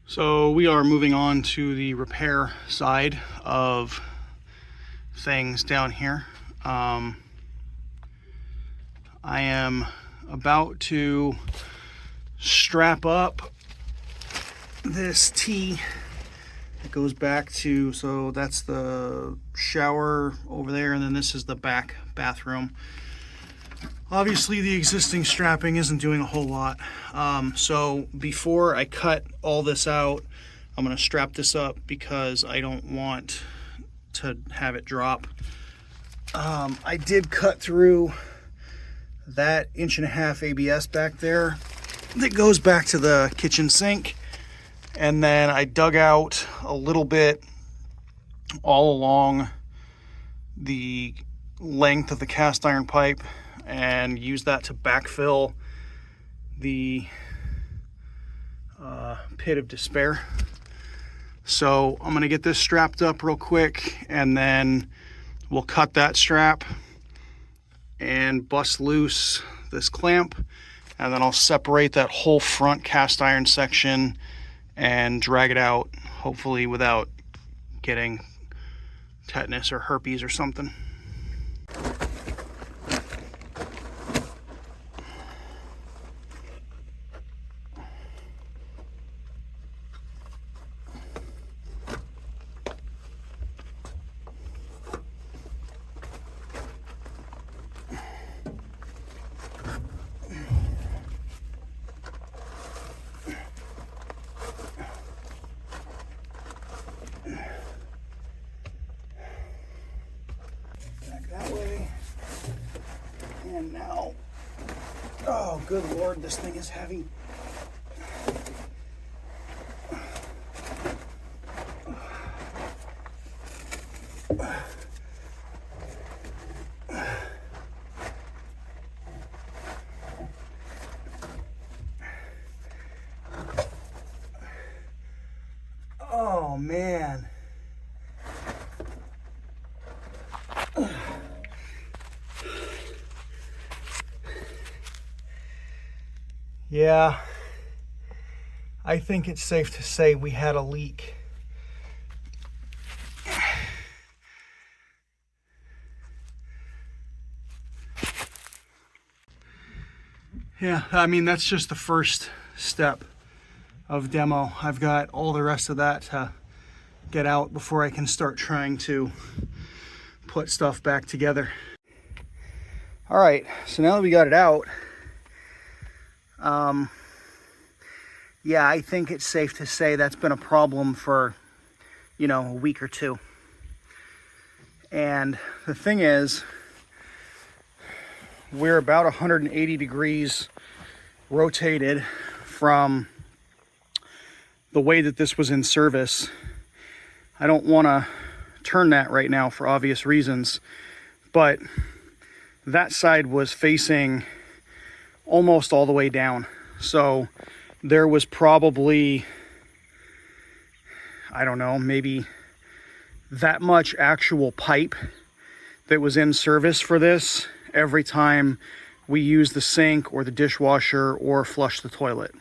So we are moving on to the repair side of things down here. I am about to strap up this T that goes back to, so that's the shower over there, and then this is the back bathroom. Obviously the existing strapping isn't doing a whole lot. So before I cut all this out, I'm gonna strap this up because I don't want to have it drop. I did cut through that 1.5 inch ABS back there that goes back to the kitchen sink. And then I dug out a little bit all along the length of the cast iron pipe and use that to backfill the pit of despair. So I'm gonna get this strapped up real quick, and then we'll cut that strap and bust loose this clamp, and then I'll separate that whole front cast iron section and drag it out, hopefully without getting tetanus or herpes or something. That way. And now, oh good Lord, this thing is heavy. Oh man. Yeah, I think it's safe to say we had a leak. Yeah, I mean, that's just the first step of demo. I've got all the rest of that to get out before I can start trying to put stuff back together. All right, so now that we got it out, yeah, I think it's safe to say that's been a problem for, a week or two. And the thing is, we're about 180 degrees rotated from the way that this was in service. I don't want to turn that right now for obvious reasons, but that side was facing almost all the way down. So there was probably, I don't know, maybe that much actual pipe that was in service for this every time we use the sink or the dishwasher or flush the toilet.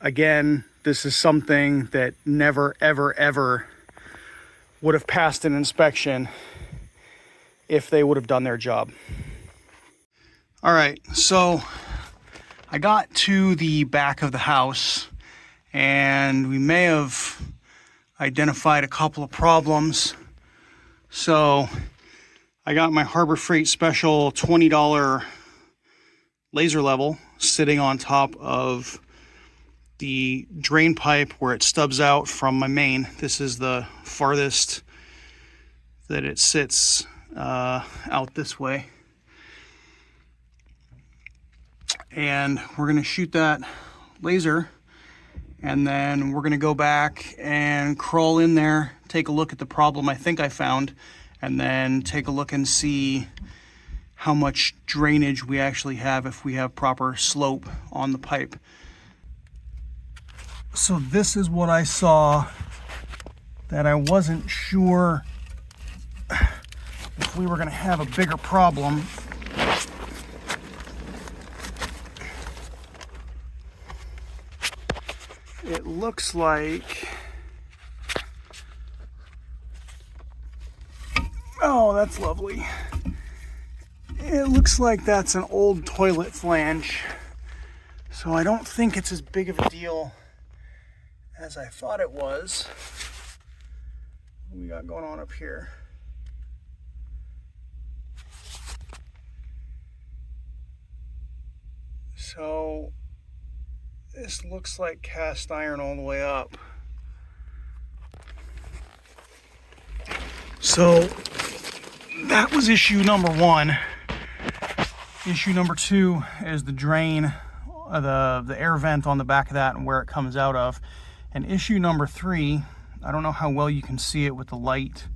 Again, this is something that never, ever, ever would have passed an inspection if they would have done their job. All right, so I got to the back of the house and we may have identified a couple of problems. So I got my Harbor Freight Special $20 laser level sitting on top of the drain pipe where it stubs out from my main. This is the farthest that it sits out this way. And we're gonna shoot that laser, and then we're gonna go back and crawl in there, take a look at the problem I think I found, and then take a look and see how much drainage we actually have, if we have proper slope on the pipe. So this is what I saw that I wasn't sure if we were gonna have a bigger problem. it looks like, oh, that's lovely. It looks like that's an old toilet flange. So I don't think it's as big of a deal as I thought it was. What we got going on up here? So this looks like cast iron all the way up. So that was issue number one. Issue number two is the drain, the air vent on the back of that and where it comes out of. And issue number three, I don't know how well you can see it with the light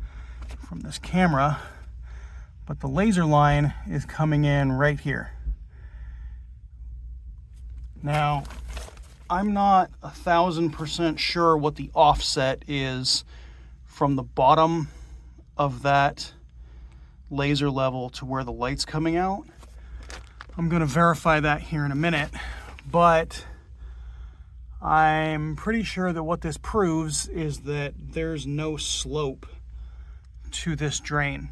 from this camera, but the laser line is coming in right here. Now, I'm not 1,000% sure what the offset is from the bottom of that laser level to where the light's coming out. I'm going to verify that here in a minute, but I'm pretty sure that what this proves is that there's no slope to this drain.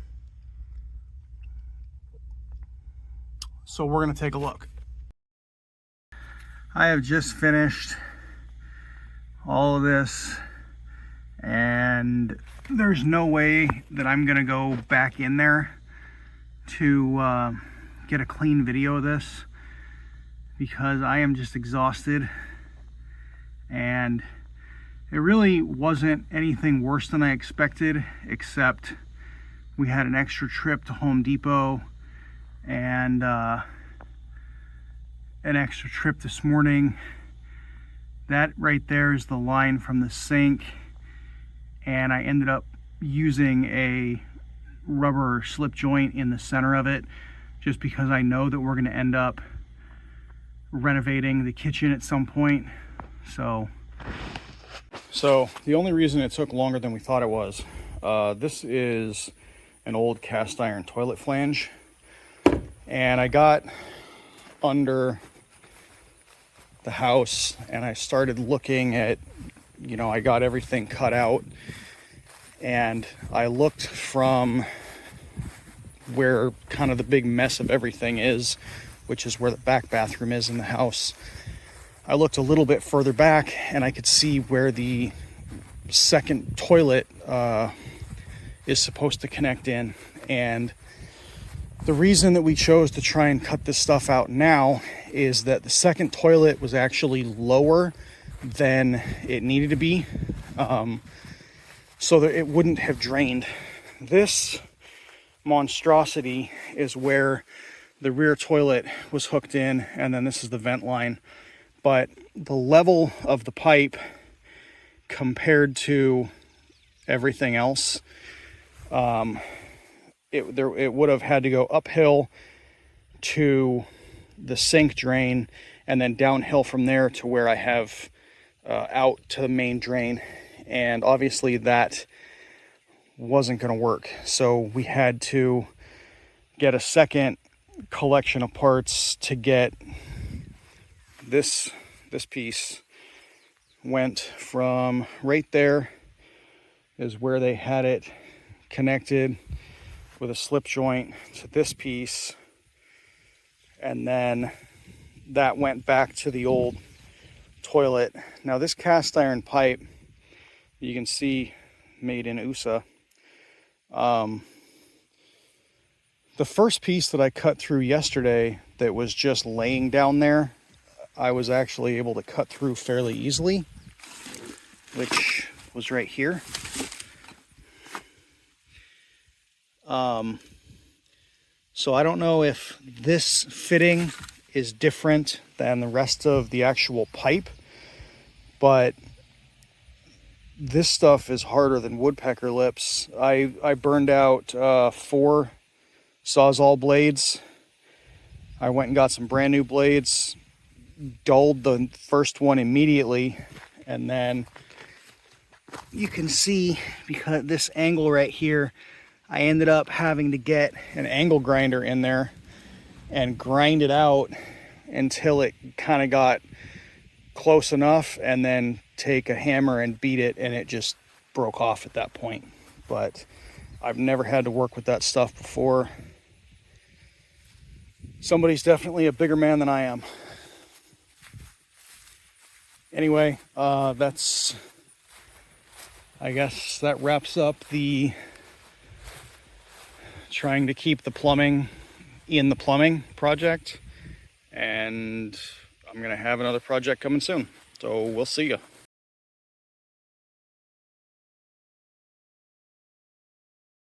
So we're going to take a look. I have just finished all of this, and there's no way that I'm going to go back in there to get a clean video of this, because I am just exhausted, and it really wasn't anything worse than I expected, except we had an extra trip to Home Depot and an extra trip this morning. That right there is the line from the sink, and I ended up using a rubber slip joint in the center of it, just because I know that we're going to end up renovating the kitchen at some point. So the only reason it took longer than we thought it was, this is an old cast iron toilet flange, and I got under the house and I started looking at, I got everything cut out, and I looked from where kind of the big mess of everything is, which is where the back bathroom is in the house. I looked a little bit further back and I could see where the second toilet is supposed to connect in. And the reason that we chose to try and cut this stuff out now is that the second toilet was actually lower than it needed to be, so that it wouldn't have drained. This monstrosity is where the rear toilet was hooked in, and then this is the vent line. But the level of the pipe compared to everything else, it would have had to go uphill to the sink drain and then downhill from there to where I have out to the main drain. And obviously that wasn't going to work. So we had to get a second collection of parts to get this piece. Went from right there is where they had it connected with a slip joint to this piece, and then that went back to the old toilet. Now this cast iron pipe, you can see, made in USA. The first piece that I cut through yesterday that was just laying down there, I was actually able to cut through fairly easily, which was right here. So I don't know if this fitting is different than the rest of the actual pipe, but this stuff is harder than woodpecker lips. I burned out 4 Sawzall blades. I went and got some brand new blades, dulled the first one immediately, and then you can see, because this angle right here, I ended up having to get an angle grinder in there and grind it out until it kind of got close enough, and then take a hammer and beat it, and it just broke off at that point. But I've never had to work with that stuff before. Somebody's definitely a bigger man than I am. Anyway, I guess that wraps up the trying to keep the plumbing in the plumbing project. And I'm going to have another project coming soon. So we'll see you.